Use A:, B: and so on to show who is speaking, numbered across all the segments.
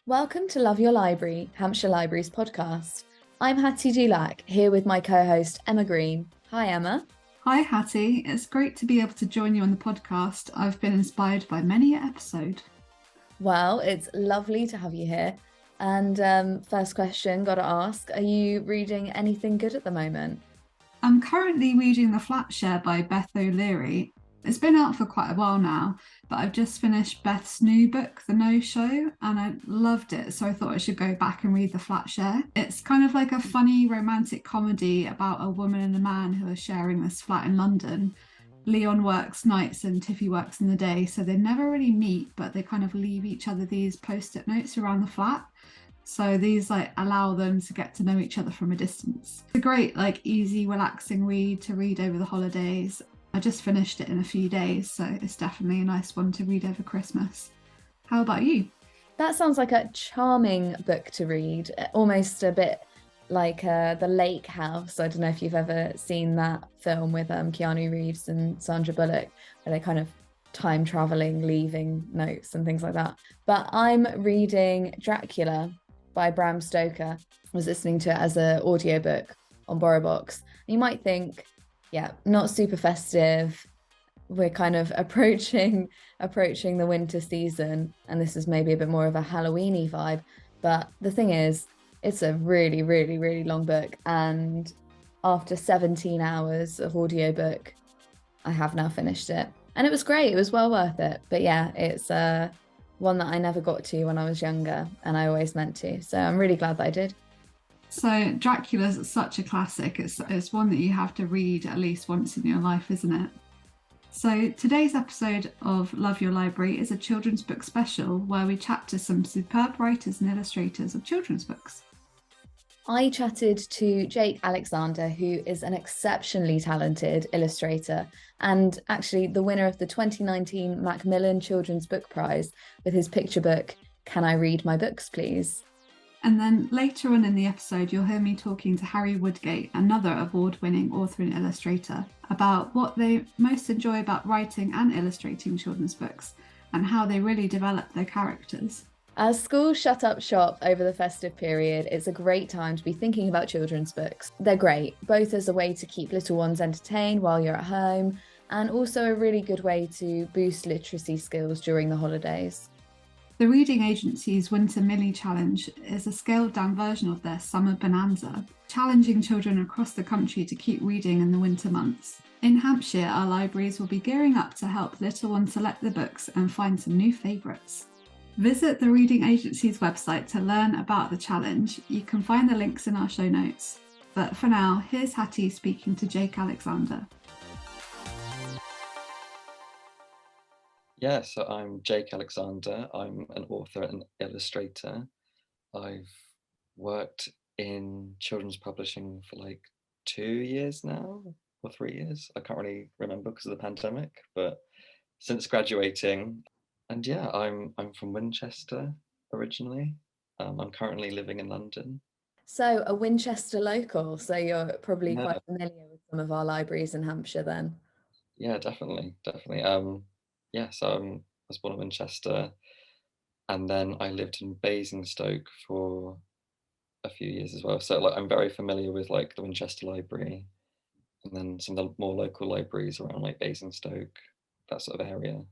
A: Welcome to Love Your Library, Hampshire Libraries podcast. I'm Hattie Dulac, here with my co-host Emma Green. Hi Emma.
B: Hi Hattie, it's great to be able to join you on the podcast. I've been inspired by many an episode.
A: Well, it's lovely to have you here. And first question, gotta ask, are you reading anything good at the moment?
B: I'm currently reading The Flat Share by Beth O'Leary. It's been out for quite a while now, but I've just finished Beth's new book, The No Show, and I loved it, so I thought I should go back and read The Flat Share. It's kind of like a funny romantic comedy about a woman and a man who are sharing this flat in London. Leon works nights and Tiffy works in the day, so they never really meet, but they kind of leave each other these post-it notes around the flat. So these allow them to get to know each other from a distance. It's a great, easy, relaxing read to read over the holidays. I just finished it in a few days, so it's definitely a nice one to read over Christmas. How about you?
A: That sounds like a charming book to read, almost a bit like The Lake House. I don't know if you've ever seen that film with Keanu Reeves and Sandra Bullock, where they kind of time traveling, leaving notes and things like that. But I'm reading Dracula by Bram Stoker. I was listening to it as an audiobook on BorrowBox. You might think, yeah, not super festive. We're kind of approaching the winter season, and this is maybe a bit more of a Halloween-y vibe. But the thing is, it's a really, really, really long book, and after 17 hours of audiobook, I have now finished it. And it was great. It was well worth it. But yeah, it's one that I never got to when I was younger, and I always meant to. So I'm really glad that I did.
B: So Dracula's such a classic. It's one that you have to read at least once in your life, isn't it? So today's episode of Love Your Library is a children's book special where we chat to some superb writers and illustrators of children's books.
A: I chatted to Jake Alexander, who is an exceptionally talented illustrator and actually the winner of the 2019 Macmillan Children's Book Prize with his picture book, Can I Read My Books, Please?
B: And then later on in the episode, you'll hear me talking to Harry Woodgate, another award-winning author and illustrator, about what they most enjoy about writing and illustrating children's books and how they really develop their characters.
A: As schools shut up shop over the festive period, it's a great time to be thinking about children's books. They're great, both as a way to keep little ones entertained while you're at home, and also a really good way to boost literacy skills during the holidays.
B: The Reading Agency's Winter Millie Challenge is a scaled-down version of their Summer Bonanza, challenging children across the country to keep reading in the winter months. In Hampshire, our libraries will be gearing up to help little ones select the books and find some new favourites. Visit the Reading Agency's website to learn about the challenge. You can find the links in our show notes. But for now, here's Hattie speaking to Jake Alexander.
C: Yeah, so I'm Jake Alexander. I'm an author and illustrator. I've worked in children's publishing for 2 years now, or 3 years. I can't really remember because of the pandemic, but since graduating, and yeah, I'm from Winchester originally. I'm currently living in London.
A: So a Winchester local, so you're probably
C: Yeah.
A: quite familiar with some of our libraries in Hampshire then.
C: Yeah, definitely. Yeah, so I was born in Winchester, and then I lived in Basingstoke for a few years as well. So I'm very familiar with the Winchester Library, and then some of the more local libraries around Basingstoke, that sort of area.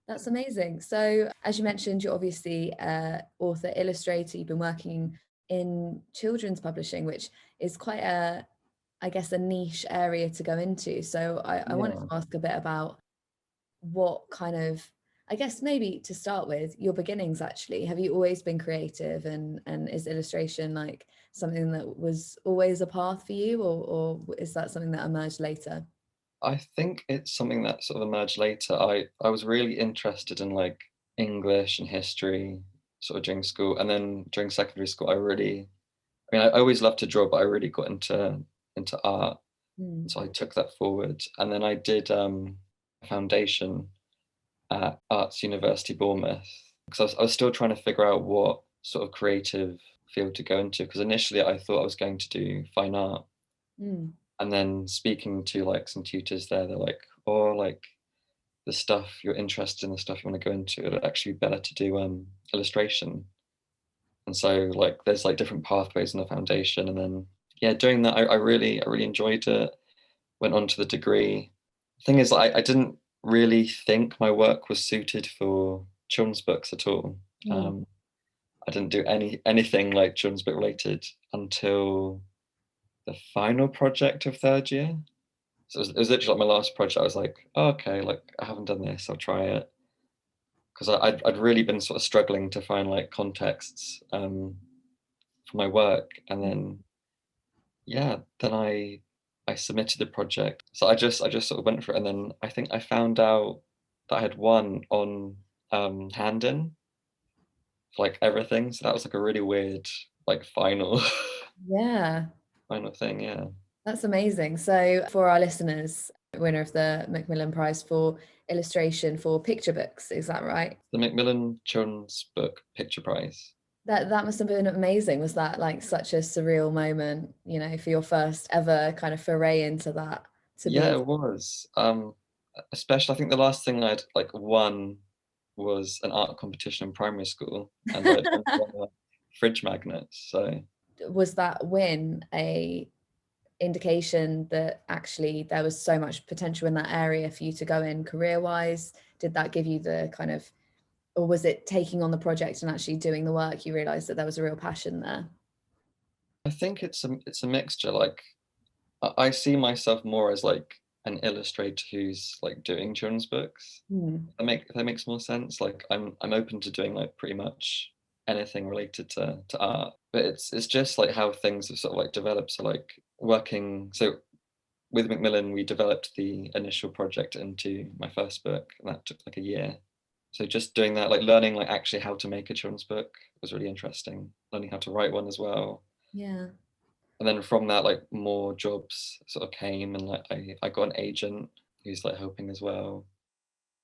A: That's amazing. So as you mentioned, you're obviously author, illustrator. You've been working in children's publishing, which is quite I guess, a niche area to go into. So I wanted to ask a bit about what kind of, I guess maybe to start with, your beginnings actually. Have you always been creative, and is illustration something that was always a path for you, or is that something that emerged later?
C: I think it's something that sort of emerged later. I was really interested in English and history sort of during school, and then during secondary school I always loved to draw, but I really got into art. So I took that forward, and then I did a foundation at Arts University Bournemouth, because I was still trying to figure out what sort of creative field to go into, because initially I thought I was going to do fine art. And then speaking to some tutors there, they're like, the stuff you're interested in, the stuff you want to go into, it'd actually be better to do illustration. And so like there's like different pathways in the foundation, and then yeah, doing that I really enjoyed it. Went on to the degree. Thing is, I didn't really think my work was suited for children's books at all.
A: Mm.
C: I didn't do anything like children's book related until the final project of third year. So it was literally like my last project. I was like, oh, okay, like I haven't done this, I'll try it. Because I'd really been sort of struggling to find like contexts for my work. And then yeah, then I submitted the project. So I just sort of went for it. And then I think I found out that I had won on hand-in for like everything. So that was like a really weird like final
A: Yeah,
C: final thing, yeah.
A: that's amazing. So for our listeners, winner of the Macmillan Prize for illustration for picture books, is that right?
C: The Macmillan Children's Book Picture Prize.
A: That must have been amazing. Was that like such a surreal moment, for your first ever kind of foray into that to be
C: Yeah,
A: able
C: it was. Especially I think the last thing I'd like won was an art competition in primary school, and I'd won a fridge magnet. So
A: was that win a indication that actually there was so much potential in that area for you to go in career wise? Did that give you the kind of, or was it taking on the project and actually doing the work you realized that there was a real passion there?
C: I think it's a mixture. Like I see myself more as like an illustrator who's like doing children's books.
A: Hmm.
C: If that makes more sense. Like I'm open to doing like pretty much anything related to art. But it's just like how things have sort of like developed. So like working so with Macmillan we developed the initial project into my first book, and that took like a year. So just doing that, like learning like actually how to make a children's book was really interesting. Learning how to write one as well.
A: Yeah.
C: And then from that, like more jobs sort of came, and like I got an agent who's like helping as well.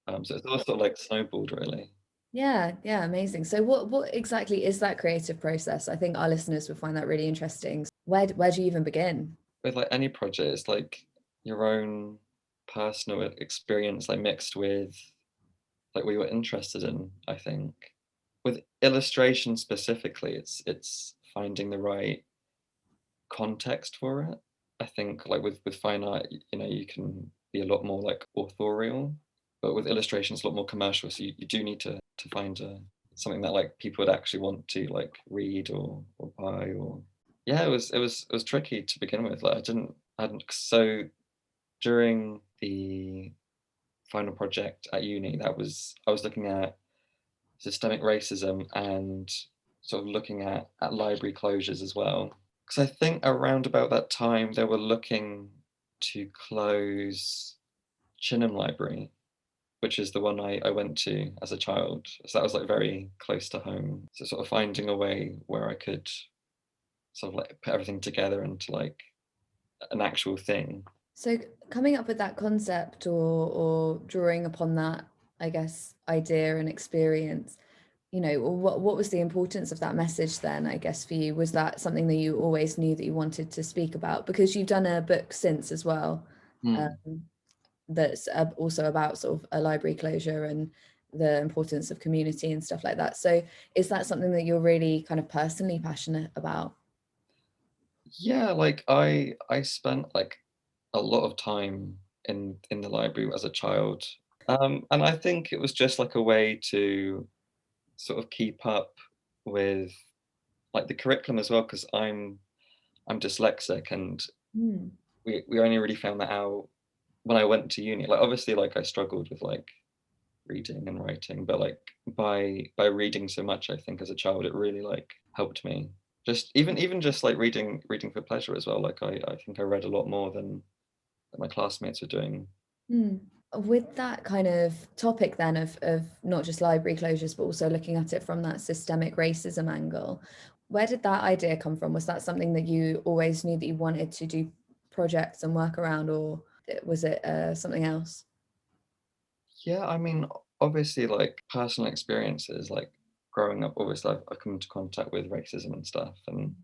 C: So it's all sort of like snowballed really.
A: Yeah, yeah, amazing. So what exactly is that creative process? I think our listeners would find that really interesting. Where do you even begin?
C: With like any project, it's like your own personal experience, like mixed with like what you're interested in, I think. With illustration specifically, it's finding the right context for it. I think like with fine art, you can be a lot more like authorial, but with illustration, it's a lot more commercial. So you do need to find something that like people would actually want to like read or buy or yeah, it was tricky to begin with. Like I hadn't so during the final project at uni, I was looking at systemic racism and sort of looking at library closures as well. Because I think around about that time they were looking to close Chinham Library, which is the one I went to as a child. So that was like very close to home. So sort of finding a way where I could sort of like put everything together into like an actual thing.
A: So coming up with that concept or drawing upon that, I guess, idea and experience, what was the importance of that message then, I guess, for you? Was that something that you always knew that you wanted to speak about? Because you've done a book since as well,
C: Hmm.
A: um, that's also about sort of a library closure and the importance of community and stuff like that. So is that something that you're really kind of personally passionate about?
C: Yeah, like I spent like a lot of time in the library as a child. And I think it was just like a way to sort of keep up with like the curriculum as well, because I'm dyslexic, and
A: Hmm.
C: we only really found that out when I went to uni. Like obviously like I struggled with like reading and writing, but like by reading so much, I think as a child it really like helped me. Just even just like reading for pleasure as well. Like I think I read a lot more than my classmates were doing.
A: Hmm. With that kind of topic then of not just library closures, but also looking at it from that systemic racism angle, where did that idea come from? Was that something that you always knew that you wanted to do projects and work around, or was it something else?
C: Yeah, I mean, obviously, like personal experiences, like growing up, obviously, I've come into contact with racism and stuff, and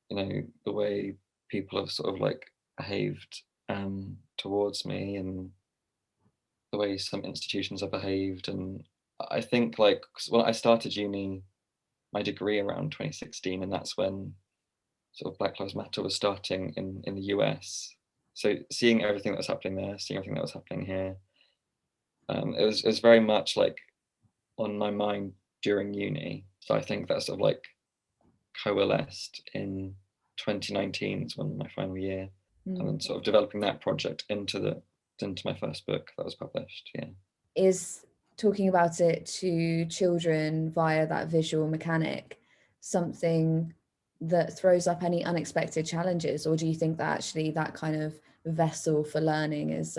C: the way people have sort of like behaved towards me, and the way some institutions have behaved, and I think like 'cause when I started uni, my degree around 2016, and that's when sort of Black Lives Matter was starting in the US. So seeing everything that was happening there, seeing everything that was happening here, it was very much like on my mind during uni. So I think that sort of like coalesced in 2019 is when my final year, and then sort of developing that project into my first book that was published. Yeah.
A: Is talking about it to children via that visual mechanic something that throws up any unexpected challenges, or do you think that actually that kind of vessel for learning is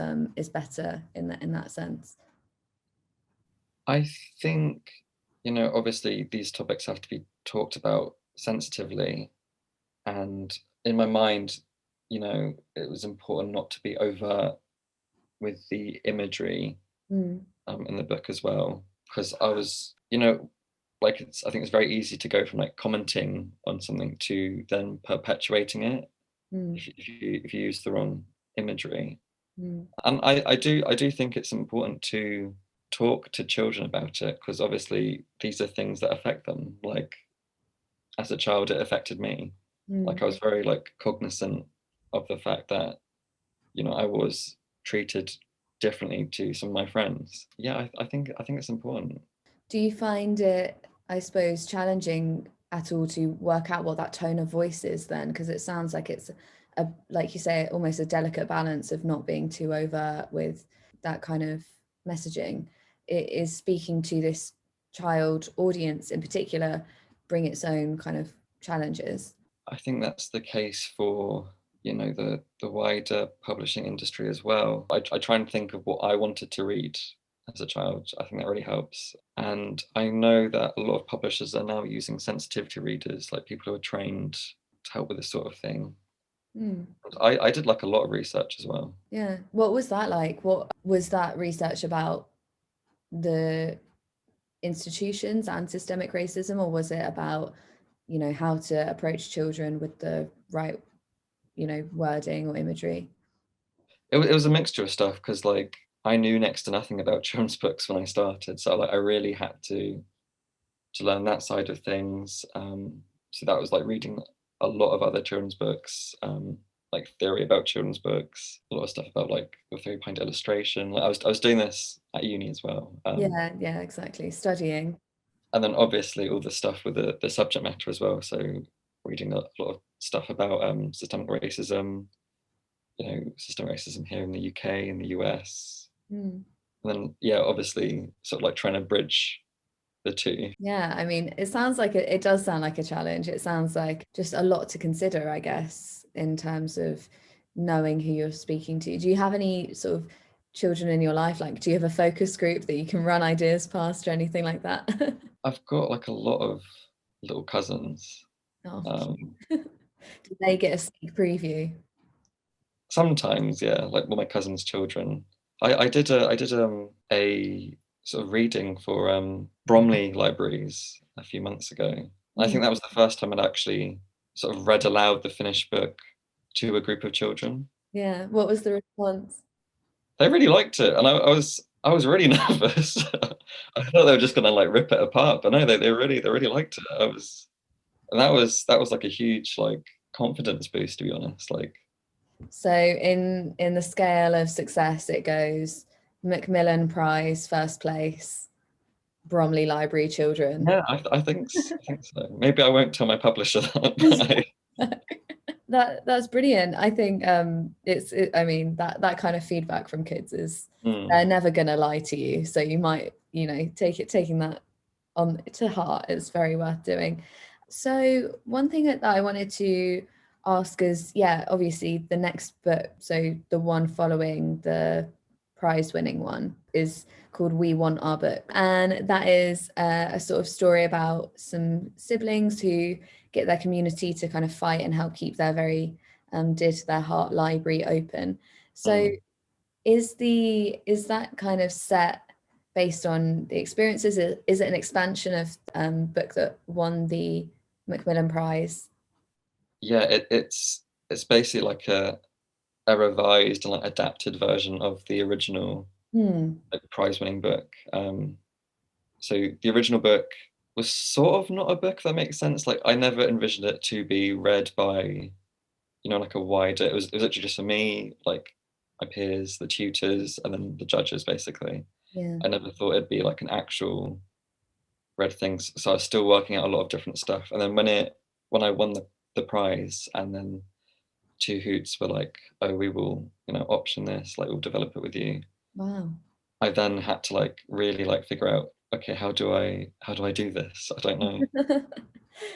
A: better in that sense?
C: I think, obviously these topics have to be talked about sensitively, and in my mind, it was important not to be overt with the imagery in the book as well, because I was, like I think it's very easy to go from like commenting on something to then perpetuating it if you use the wrong imagery. And I do think it's important to talk to children about it, because obviously these are things that affect them. Like as a child, it affected me. Like I was very like cognizant of the fact that I was treated differently to some of my friends. Yeah, I think it's important.
A: Do you find it, I suppose, challenging at all to work out what that tone of voice is then? Because it sounds like it's like you say, almost a delicate balance of not being too overt with that kind of messaging. It is speaking to this child audience in particular bring its own kind of challenges.
C: I think that's the case for the wider publishing industry as well. I try and think of what I wanted to read as a child. I think that really helps. And I know that a lot of publishers are now using sensitivity readers, like people who are trained to help with this sort of thing. I did like a lot of research as well.
A: Yeah. What was that like? What was that research about? The institutions and systemic racism, or was it about how to approach children with the right wording or imagery?
C: It was a mixture of stuff, because like I knew next to nothing about children's books when I started, so like I really had to learn that side of things. So that was like reading a lot of other children's books, like theory about children's books, a lot of stuff about like the theory behind illustration. Like I was doing this at uni as well.
A: Yeah, exactly. Studying.
C: And then obviously all the stuff with the subject matter as well. So reading a lot of stuff about systemic racism, systemic racism here in the UK, in the US. And then obviously sort of like trying to bridge the two.
A: Yeah, I mean, it sounds like it does sound like a challenge. It sounds like just a lot to consider, I guess, in terms of knowing who you're speaking to. Do you have any sort of children in your life? Like, do you have a focus group that you can run ideas past or anything like that?
C: I've got like a lot of little cousins.
A: Oh, do they get a sneak preview?
C: Sometimes, yeah, like my cousin's children. I did a sort of reading for Bromley Libraries a few months ago. I think that was the first time I'd actually sort of read aloud the finished book to a group of children.
A: Yeah. What was the response?
C: They really liked it, and I was really nervous. I thought they were just gonna like rip it apart, but no, they really liked it. That was like a huge like confidence boost, to be honest. Like,
A: so in the scale of success, it goes Macmillan Prize, first place, Bromley Library children.
C: yeah, I think so. Maybe I won't tell my publisher that.
A: That's brilliant. I think I mean that kind of feedback from kids is they're never gonna lie to you. So you might, taking that on to heart is very worth doing. So one thing that I wanted to ask is, obviously the next book, so the one following the prize winning one, is called We Want Our Book, and that is a sort of story about some siblings who get their community to kind of fight and help keep their very dear to their heart library open. So is that kind of set based on the experiences? Is it an expansion of book that won the Macmillan Prize?
C: Yeah, it's basically like a revised and like adapted version of the original like prize-winning book. So the original book was sort of not a book, if that makes sense. Like I never envisioned it to be read by, like a wider, it was literally just for me, like my peers, the tutors, and then the judges basically.
A: Yeah.
C: I never thought it'd be like an actual read thing. So I was still working out a lot of different stuff. And then when I won the prize, and then Two Hoots were like, oh, we will, option this, like we'll develop it with you.
A: Wow.
C: I then had to like really like figure out, okay, how do I do this? I don't know.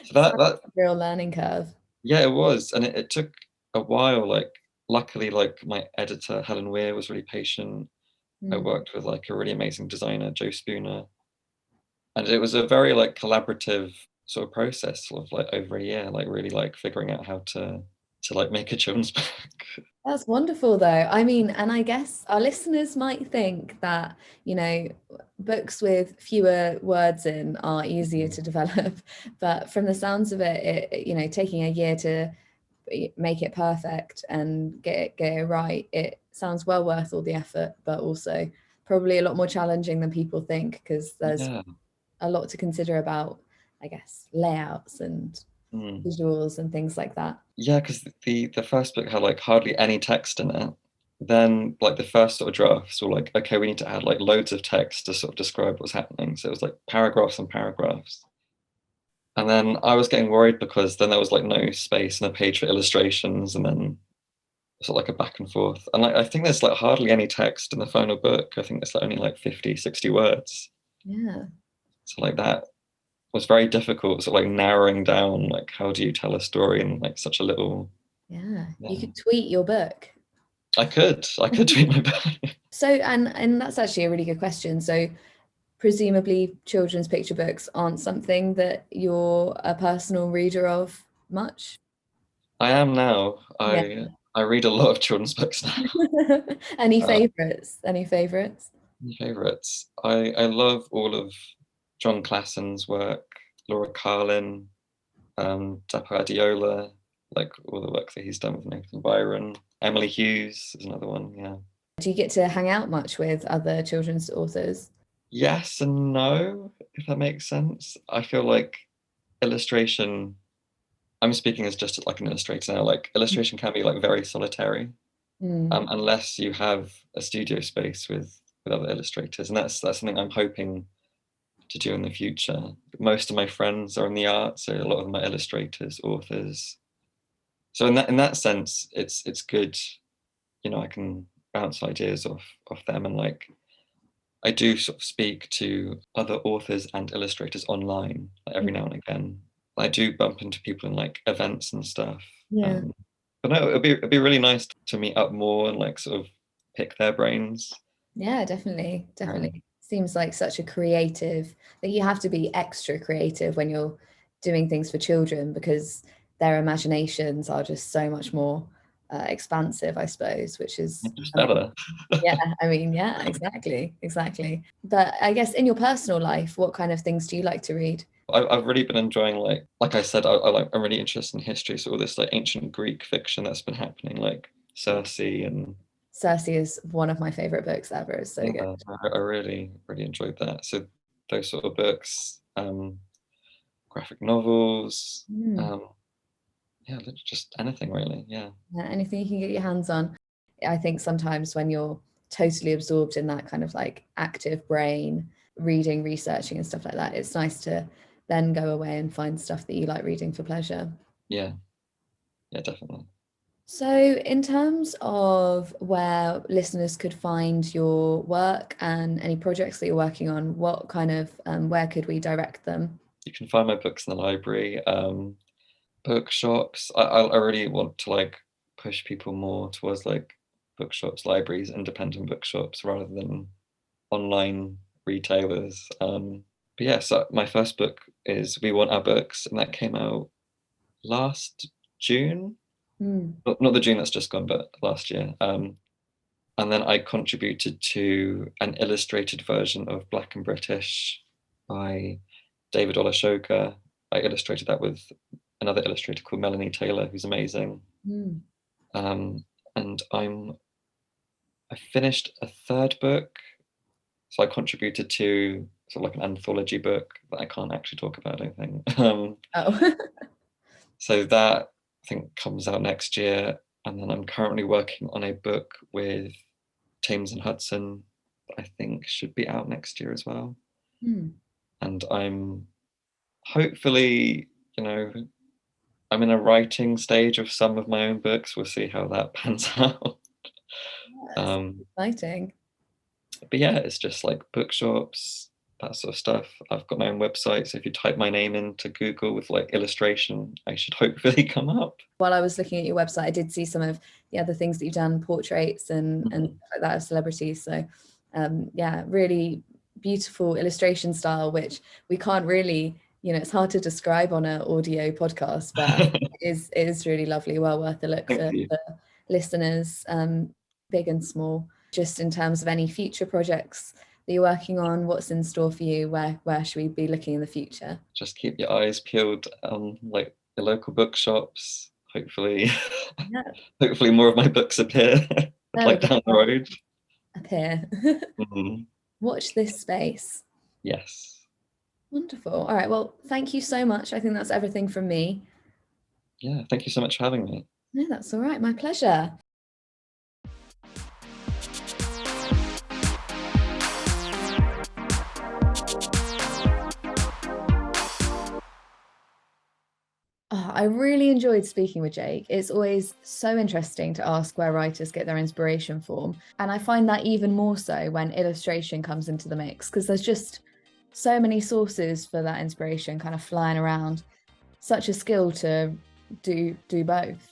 C: So that
A: Real learning curve.
C: yeah, it was, and it took a while. Like luckily, like my editor Helen Weir was really patient. I
A: Mm.
C: worked with like a really amazing designer, Joe Spooner, and it was a very like collaborative sort of process of like over a year, like really like figuring out how to like make a children's book.
A: That's wonderful, though. I mean, and I guess our listeners might think that, books with fewer words in are easier to develop. But from the sounds of it, taking a year to make it perfect and get it right, it sounds well worth all the effort, but also probably a lot more challenging than people think, because there's
C: Yeah.
A: a lot to consider about, I guess, layouts and visuals and things like that.
C: Yeah, because the first book had like hardly any text in it. Then like the first sort of drafts were like, okay, we need to add like loads of text to sort of describe what's happening. So it was like paragraphs and paragraphs. And then I was getting worried because then there was like no space in the page for illustrations, and then sort of like a back and forth. And like I think there's like hardly any text in the final book. I think it's like only like 50, 60 words.
A: Yeah.
C: So like that was very difficult. So like narrowing down like how do you tell a story in like such a little.
A: Yeah.
C: Yeah.
A: You could tweet your book.
C: I could tweet my book.
A: So, and that's actually a really good question. So presumably children's picture books aren't something that you're a personal reader of much.
C: I am now.
A: Yeah.
C: I read a lot of children's books now.
A: Any favorites? Any favorites?
C: My favorites. I love all of John Classen's work, Laura Carlin, Dappardiola, like all the work that he's done with Nathan Byron. Emily Hughes is another one. Yeah.
A: Do you get to hang out much with other children's authors?
C: Yes and no, if that makes sense. I feel like illustration. I'm speaking as just like an illustrator now. Like illustration can be like very solitary, unless you have a studio space with other illustrators, and that's something I'm hoping to do in the future. Most of my friends are in the arts, so a lot of them are illustrators, authors. So in that sense, it's good. I can bounce ideas off them, and like I do sort of speak to other authors and illustrators online like, every now and again. I do bump into people in like events and stuff.
A: Yeah.
C: But no, it'd be really nice to meet up more and like sort of pick their brains.
A: Yeah, definitely. Seems like such a creative, that you have to be extra creative when you're doing things for children, because their imaginations are just so much more expansive, I suppose, which is
C: Just better.
A: yeah, I mean, yeah, exactly. But I guess in your personal life, what kind of things do you like to read?
C: I've really been enjoying like I said, I'm really interested in history, so all this like ancient Greek fiction that's been happening, like Circe and
A: Circe is one of my favorite books ever. It's so good.
C: I really enjoyed that. So those sort of books, graphic novels, yeah, just anything really. Yeah.
A: Anything you can get your hands on. I think sometimes when you're totally absorbed in that kind of like active brain, reading, researching and stuff like that, it's nice to then go away and find stuff that you like reading for pleasure.
C: Yeah, definitely.
A: So in terms of where listeners could find your work and any projects that you're working on, what kind of where could we direct them?
C: You can find my books in the library, bookshops. I really want to like push people more towards like bookshops, libraries, independent bookshops rather than online retailers. But yeah, so my first book is We Want Our Books, and that came out last June. Not the June that's just gone, but last year. And then I contributed to an illustrated version of Black and British by David Olashoka. I illustrated that with another illustrator called Melanie Taylor, who's amazing. And I finished a third book. So I contributed to sort of like an anthology book that I can't actually talk about, I don't think.
A: Oh.
C: So that I think comes out next year, and then I'm currently working on a book with Thames and Hudson that I think should be out next year as well. And I'm hopefully, I'm in a writing stage of some of my own books. We'll see how that pans out.
A: Exciting.
C: But yeah, it's just like bookshops, that sort of stuff. I've got my own website, so if you type my name into Google with like illustration, I should hopefully come up.
A: While I was looking at your website, I did see some of the other things that you've done, portraits and stuff like that of celebrities. So yeah, really beautiful illustration style, which we can't really, it's hard to describe on an audio podcast, but it is really lovely, well worth a look for listeners, big and small. Just in terms of any future projects that you're working on, what's in store for you? Where should we be looking in the future?
C: Just keep your eyes peeled on like the local bookshops. Hopefully, hopefully more of my books appear like down the road.
A: Appear. Watch this space.
C: Yes.
A: Wonderful. All right. Well, thank you so much. I think that's everything from me.
C: Yeah. Thank you so much for having me.
A: No, that's all right. My pleasure. Oh, I really enjoyed speaking with Jake. It's always so interesting to ask where writers get their inspiration from. And I find that even more so when illustration comes into the mix, because there's just so many sources for that inspiration kind of flying around. Such a skill to do both.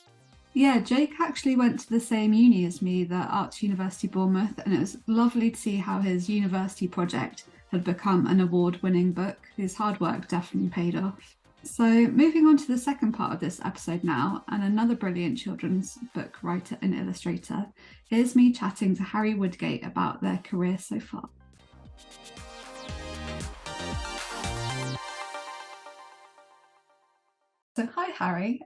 B: Yeah, Jake actually went to the same uni as me, the Arts University Bournemouth, and it was lovely to see how his university project had become an award-winning book. His hard work definitely paid off. So moving on to the second part of this episode now, and another brilliant children's book writer and illustrator, here's me chatting to Harry Woodgate about their career so far. So hi Harry,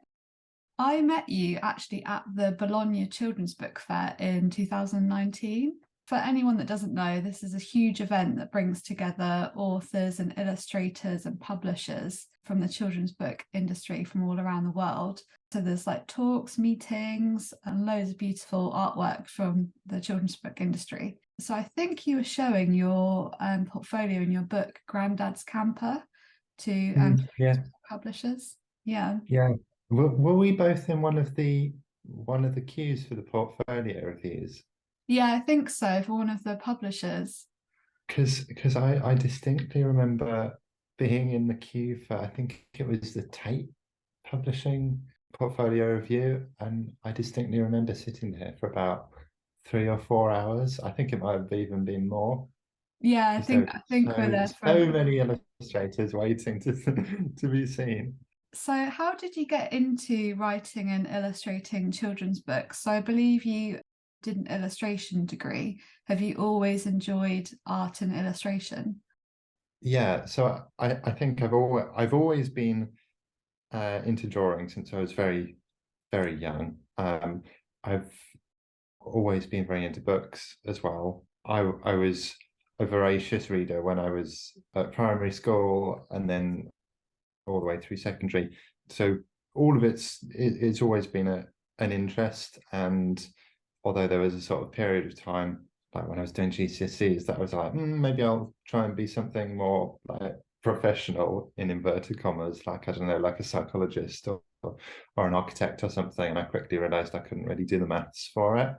B: I met you actually at the Bologna Children's Book Fair in 2019. For anyone that doesn't know, this is a huge event that brings together authors and illustrators and publishers from the children's book industry from all around the world. So there's like talks, meetings, and loads of beautiful artwork from the children's book industry. So I think you were showing your portfolio in your book, Grandad's Camper, to publishers. Yeah.
D: Were we both in one of the queues for the portfolio reviews?
B: Yeah, I think so, for one of the publishers.
D: Because I distinctly remember being in the queue for, I think it was the Tate Publishing portfolio review, and I distinctly remember sitting there for about 3 or 4 hours. I think it might have even been more.
B: Yeah, I think we're there for
D: so many illustrators waiting to be seen.
B: So how did you get into writing and illustrating children's books? So I believe you did an illustration degree. Have you always enjoyed art and illustration?
D: Yeah, so I think I've always been into drawing since I was very, very young. I've always been very into books as well. I was a voracious reader when I was at primary school and then all the way through secondary. So all of it's always been an interest. And although there was a sort of period of time, like when I was doing GCSEs, that I was like, maybe I'll try and be something more like professional in inverted commas, like, I don't know, like a psychologist or an architect or something. And I quickly realized I couldn't really do the maths for it,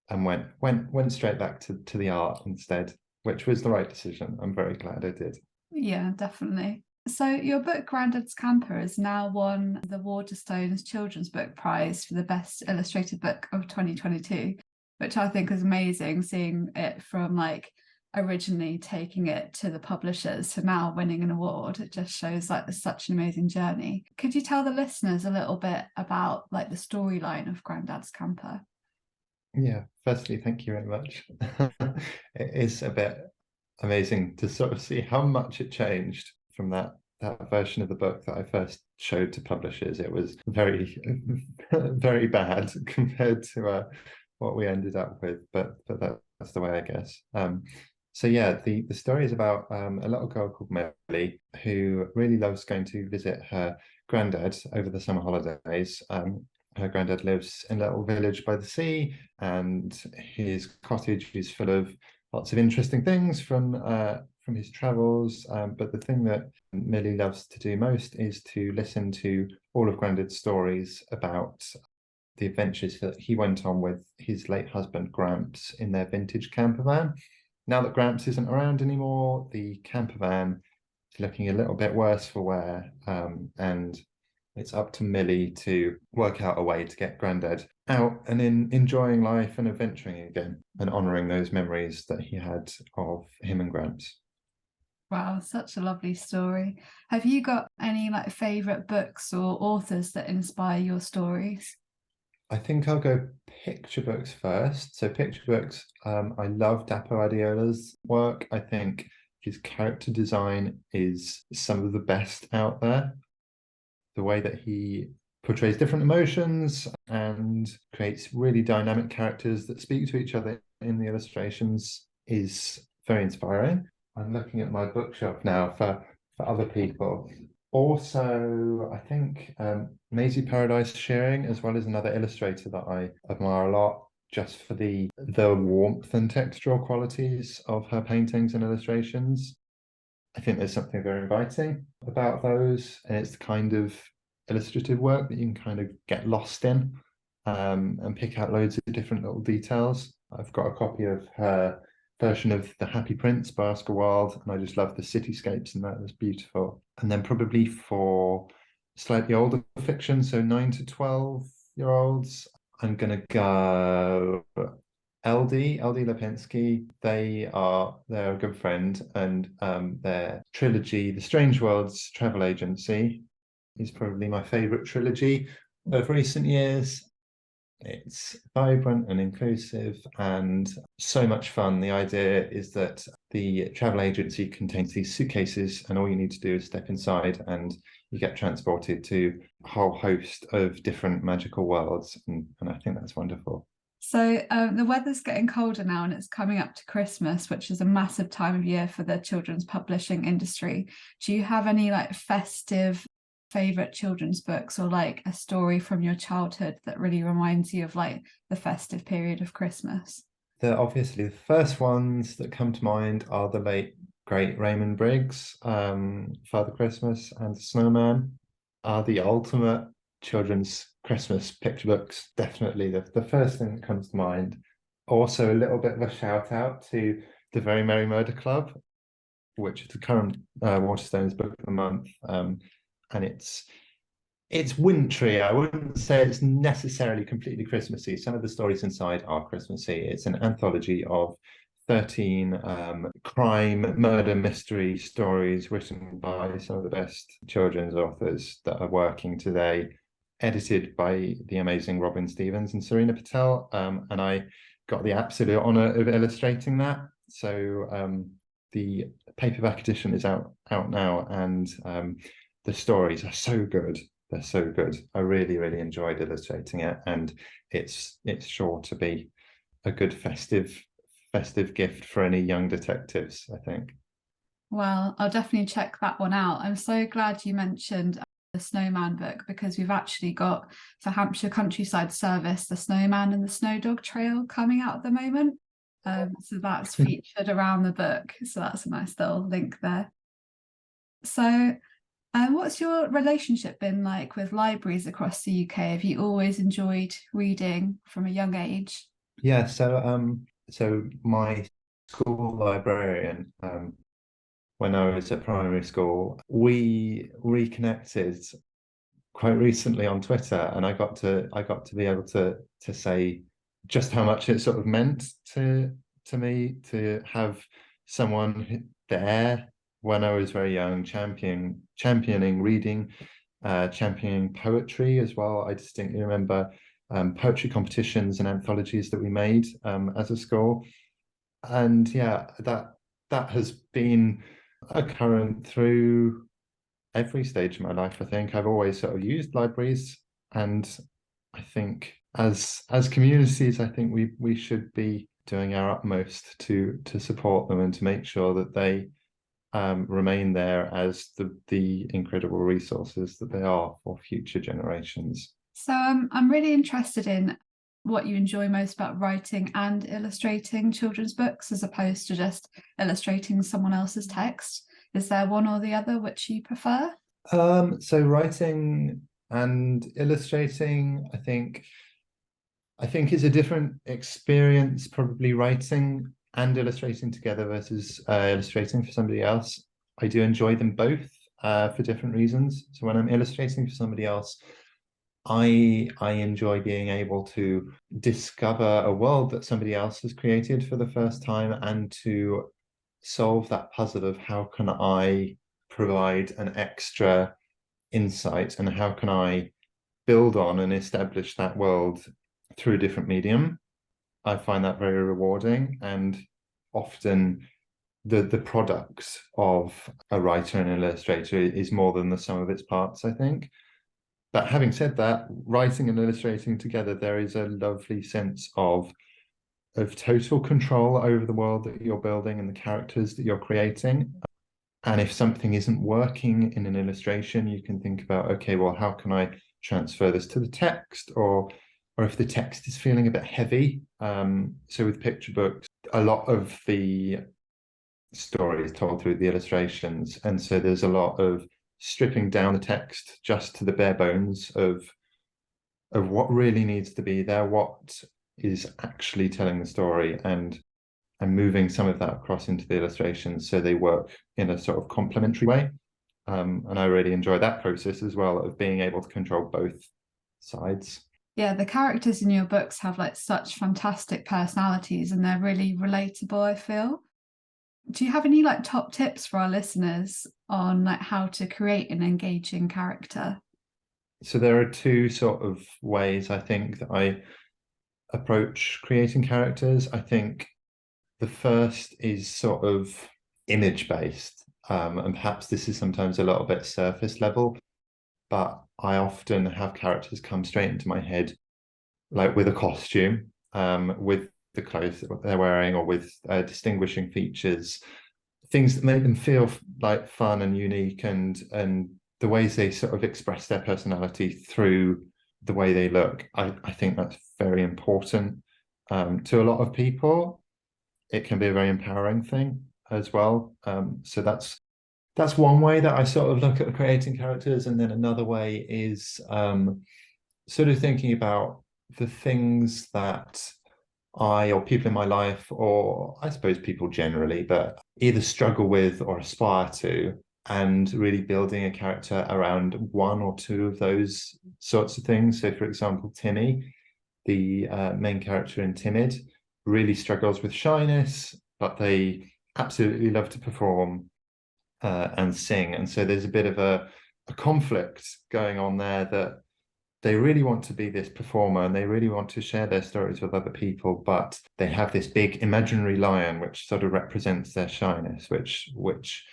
D: and went straight back to the art instead, which was the right decision. I'm very glad I did.
B: Yeah, definitely. So your book Grandad's Camper has now won the Waterstones Children's Book Prize for the Best Illustrated Book of 2022, which I think is amazing, seeing it from like originally taking it to the publishers to now winning an award. It just shows like there's such an amazing journey. Could you tell the listeners a little bit about like the storyline of Grandad's Camper?
D: Yeah, firstly, thank you very much. It is a bit amazing to sort of see how much it changed from that version of the book that I first showed to publishers. It was very, very bad compared to what we ended up with, but that's the way, I guess. So yeah, the story is about a little girl called Millie who really loves going to visit her granddad over the summer holidays. Her granddad lives in a little village by the sea, and his cottage is full of lots of interesting things from his travels. But the thing that Millie loves to do most is to listen to all of Grandad's stories about the adventures that he went on with his late husband Gramps in their vintage camper van. Now that Gramps isn't around anymore, the camper van is looking a little bit worse for wear, and it's up to Millie to work out a way to get Grandad out and enjoying life and adventuring again and honouring those memories that he had of him and Gramps.
B: Wow, such a lovely story. Have you got any like favourite books or authors that inspire your stories?
D: I think I'll go picture books first. So picture books, I love Dapo Adiola's work. I think his character design is some of the best out there. The way that he portrays different emotions and creates really dynamic characters that speak to each other in the illustrations is very inspiring. I'm looking at my bookshelf now for other people. Also, I think Maisie Paradise Shearing, as well as another illustrator that I admire a lot, just for the warmth and textural qualities of her paintings and illustrations. I think there's something very inviting about those, and it's the kind of illustrative work that you can kind of get lost in, and pick out loads of different little details. I've got a copy of her version of The Happy Prince by Oscar Wilde, and I just love the cityscapes in that. It's beautiful. And then probably for slightly older fiction, so 9 to 12-year-olds, I'm gonna go LD Lipinski. They're a good friend, and their trilogy, The Strange Worlds Travel Agency, is probably my favorite trilogy of recent years. It's vibrant and inclusive and so much fun. The idea is that the travel agency contains these suitcases, and all you need to do is step inside and you get transported to a whole host of different magical worlds. And I think that's wonderful.
B: So the weather's getting colder now, and it's coming up to Christmas, which is a massive time of year for the children's publishing industry. Do you have any like festive favorite children's books, or like a story from your childhood that really reminds you of like the festive period of Christmas?
D: Obviously, the first ones that come to mind are the late great Raymond Briggs, Father Christmas and the Snowman are the ultimate children's Christmas picture books. Definitely the first thing that comes to mind. Also, a little bit of a shout out to the Very Merry Murder Club, which is the current Waterstones book of the month. And it's wintry. I wouldn't say it's necessarily completely Christmassy. Some of the stories inside are Christmassy. It's an anthology of 13 crime, murder, mystery stories written by some of the best children's authors that are working today, edited by the amazing Robin Stevens and Serena Patel. And I got the absolute honour of illustrating that. So the paperback edition is out now, and the stories are so good. They're so good. I really, really enjoyed illustrating it, and it's sure to be a good festive gift for any young detectives, I think.
B: Well, I'll definitely check that one out. I'm so glad you mentioned the Snowman book, because we've actually got for Hampshire Countryside Service the Snowman and the Snow Dog Trail coming out at the moment. So that's featured around the book. So that's a nice little link there. So what's your relationship been like with libraries across the UK? Have you always enjoyed reading from a young age?
D: Yeah, so my school librarian, when I was at primary school, we reconnected quite recently on Twitter, and I got to be able to say just how much it sort of meant to me to have someone there when I was very young, championing reading, championing poetry as well. I distinctly remember poetry competitions and anthologies that we made as a school. And yeah, that has been a current through every stage of my life. I think I've always sort of used libraries, and I think as communities, I think we should be doing our utmost to support them and to make sure that they remain there as the incredible resources that they are for future generations.
B: So I'm really interested in what you enjoy most about writing and illustrating children's books as opposed to just illustrating someone else's text. Is there one or the other which you prefer?
D: So writing and illustrating, I think is a different experience, probably writing and illustrating together versus illustrating for somebody else. I do enjoy them both for different reasons. So when I'm illustrating for somebody else, I enjoy being able to discover a world that somebody else has created for the first time and to solve that puzzle of how can I provide an extra insight and how can I build on and establish that world through a different medium. I find that very rewarding, and often the products of a writer and illustrator is more than the sum of its parts, I think. But having said that, writing and illustrating together, there is a lovely sense of total control over the world that you're building and the characters that you're creating. And if something isn't working in an illustration, you can think about, okay, well, how can I transfer this to the text? Or if the text is feeling a bit heavy. So with picture books, a lot of the story is told through the illustrations. And so there's a lot of stripping down the text just to the bare bones of what really needs to be there, what is actually telling the story, and moving some of that across into the illustrations so they work in a sort of complementary way. And I really enjoy that process as well, of being able to control both sides.
B: Yeah, the characters in your books have like such fantastic personalities and they're really relatable, I feel. Do you have any like top tips for our listeners on like how to create an engaging character?
D: So there are two sort of ways I think that I approach creating characters. I think the first is sort of image based, and perhaps this is sometimes a little bit surface level, but I often have characters come straight into my head, like with a costume, with the clothes that they're wearing, or with distinguishing features, things that make them feel like fun and unique, and the ways they sort of express their personality through the way they look. I think that's very important to a lot of people. It can be a very empowering thing as well. So that's one way that I sort of look at creating characters. And then another way is sort of thinking about the things that I, or people in my life, or I suppose people generally, but either struggle with or aspire to, and really building a character around one or two of those sorts of things. So for example, Timmy, the main character in Timid, really struggles with shyness, but they absolutely love to perform and sing. And so there's a bit of a conflict going on there, that they really want to be this performer and they really want to share their stories with other people, but they have this big imaginary lion which sort of represents their shyness, which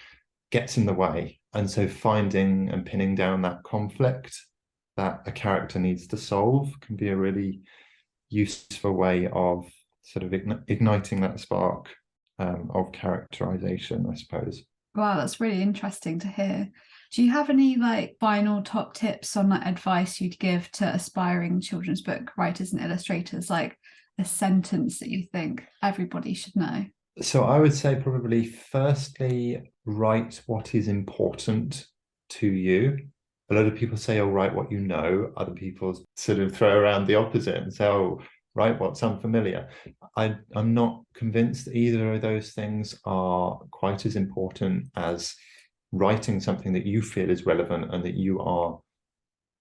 D: gets in the way. And so finding and pinning down that conflict that a character needs to solve can be a really useful way of sort of igniting that spark of characterization, I suppose.
B: Wow, that's really interesting to hear. Do you have any like final top tips on like advice you'd give to aspiring children's book writers and illustrators, like a sentence that you think everybody should know?
D: So I would say probably firstly, write what is important to you. A lot of people say, oh, write what you know. Other people sort of throw around the opposite and say, oh, write what's unfamiliar. I'm not convinced either of those things are quite as important as writing something that you feel is relevant and that you are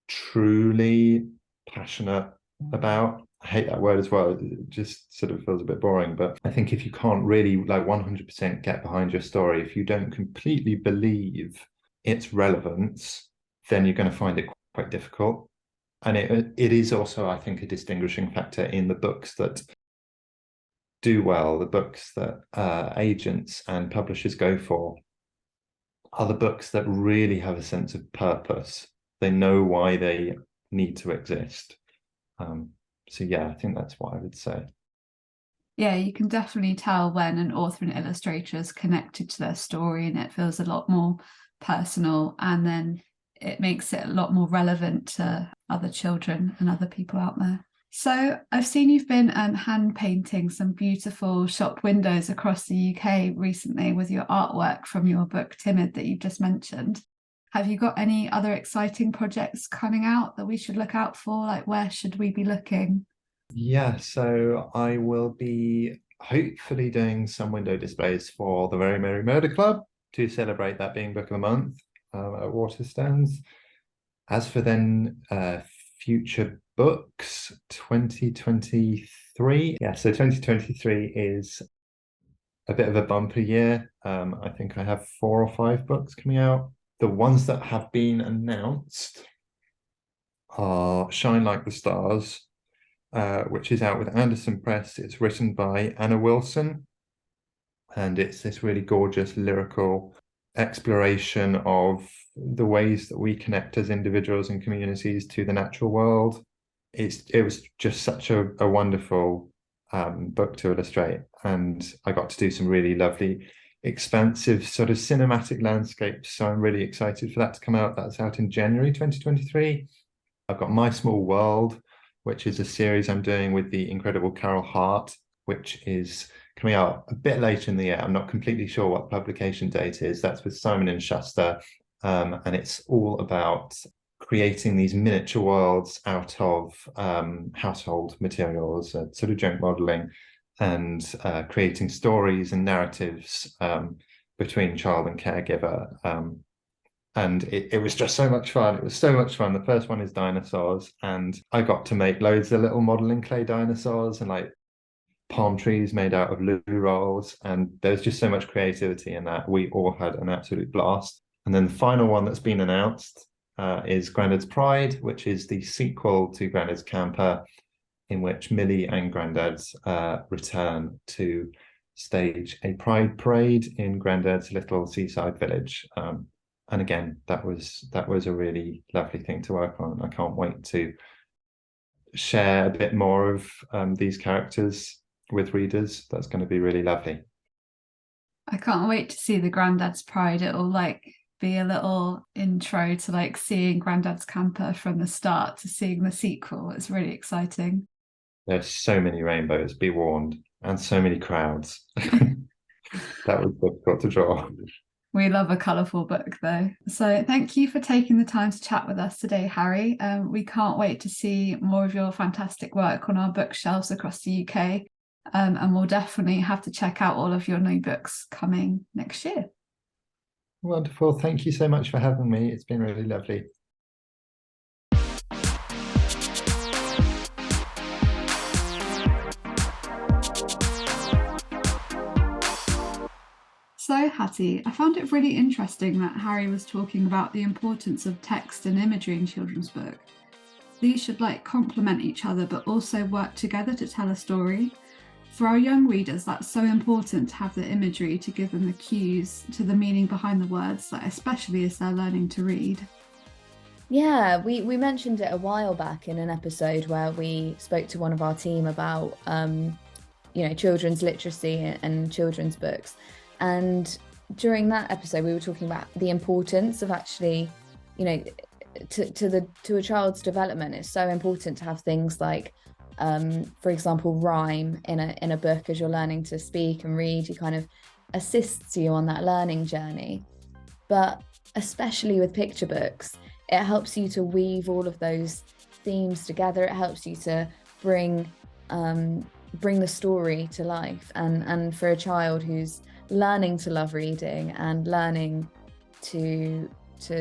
D: truly passionate about. I hate that word as well. It just sort of feels a bit boring. But I think if you can't really like 100% get behind your story, if you don't completely believe its relevance, then you're going to find it quite difficult. And it is also, I think, a distinguishing factor in the books that do well, the books that agents and publishers go for, are the books that really have a sense of purpose. They know why they need to exist. So yeah, I think that's what I would say.
B: Yeah, you can definitely tell when an author and illustrator is connected to their story, and it feels a lot more personal, and then it makes it a lot more relevant to other children and other people out there. So I've seen you've been hand painting some beautiful shop windows across the UK recently with your artwork from your book Timid that you've just mentioned. Have you got any other exciting projects coming out that we should look out for? Like, where should we be looking?
D: Yeah, so I will be hopefully doing some window displays for the Very Merry Murder Club to celebrate that being Book of the Month at Waterstones. As for then future books, 2023. Yeah, so 2023 is a bit of a bumper year. I think I have 4 or 5 books coming out. The ones that have been announced are Shine Like the Stars, which is out with Anderson Press. It's written by Anna Wilson, and it's this really gorgeous lyrical exploration of the ways that we connect as individuals and communities to the natural world. It was just such a wonderful book to illustrate, and I got to do some really lovely expansive sort of cinematic landscapes, so I'm really excited for that to come out. That's out in January 2023. I've got My Small World, which is a series I'm doing with the incredible Carol Hart, which is coming out a bit later in the year. I'm not completely sure what publication date is. That's with Simon & Schuster, and it's all about creating these miniature worlds out of household materials, sort of junk modeling, and creating stories and narratives between child and caregiver. And it was just so much fun. It was so much fun. The first one is dinosaurs, and I got to make loads of little modeling clay dinosaurs and like palm trees made out of loo rolls. And there's just so much creativity in that. We all had an absolute blast. And then the final one that's been announced is Grandad's Pride, which is the sequel to Grandad's Camper, in which Millie and Grandad return to stage a pride parade in Grandad's little seaside village. And again, that was a really lovely thing to work on. I can't wait to share a bit more of these characters with readers. That's going to be really lovely.
B: I can't wait to see the Grandad's Pride. It'll like be a little intro to like seeing Grandad's Camper from the start to seeing the sequel. It's really exciting.
D: There's so many rainbows, be warned, and so many crowds. That was difficult to draw.
B: We love a colourful book though. So thank you for taking the time to chat with us today, Harry. We can't wait to see more of your fantastic work on our bookshelves across the UK. And we'll definitely have to check out all of your new books coming next year.
D: Wonderful. Thank you so much for having me. It's been really lovely.
B: So, Hattie, I found it really interesting that Harry was talking about the importance of text and imagery in children's book. These should like complement each other, but also work together to tell a story. For our young readers, that's so important to have the imagery to give them the cues to the meaning behind the words, like especially as they're learning to read.
A: Yeah, we mentioned it a while back in an episode where we spoke to one of our team about children's literacy and children's books. And during that episode, we were talking about the importance of actually, to a child's development. It's so important to have things like, for example, rhyme in a book as you're learning to speak and read. It kind of assists you on that learning journey. But especially with picture books, it helps you to weave all of those themes together. It helps you to bring the story to life. And for a child who's learning to love reading and learning to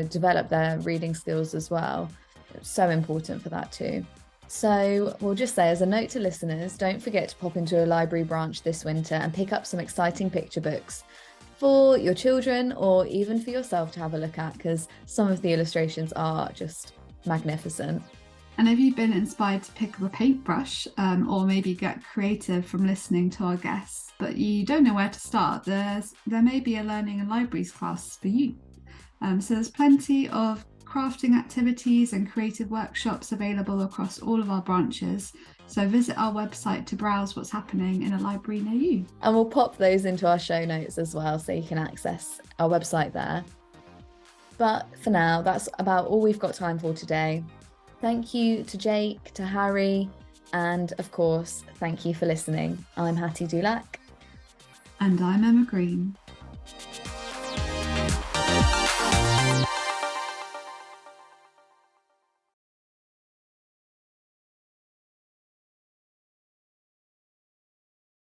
A: develop their reading skills as well, it's so important for that too. So we'll just say, as a note to listeners, don't forget to pop into a library branch this winter and pick up some exciting picture books for your children or even for yourself to have a look at, because some of the illustrations are just magnificent.
B: And have you been inspired to pick up a paintbrush or maybe get creative from listening to our guests, but you don't know where to start? There may be a learning and libraries class for you. So there's plenty of crafting activities and creative workshops available across all of our branches. So visit our website to browse what's happening in a library near you.
A: And we'll pop those into our show notes as well, so you can access our website there. But for now, that's about all we've got time for today. Thank you to Jake, to Harry, and of course, thank you for listening. I'm Hattie Dulac.
B: And I'm Emma Green.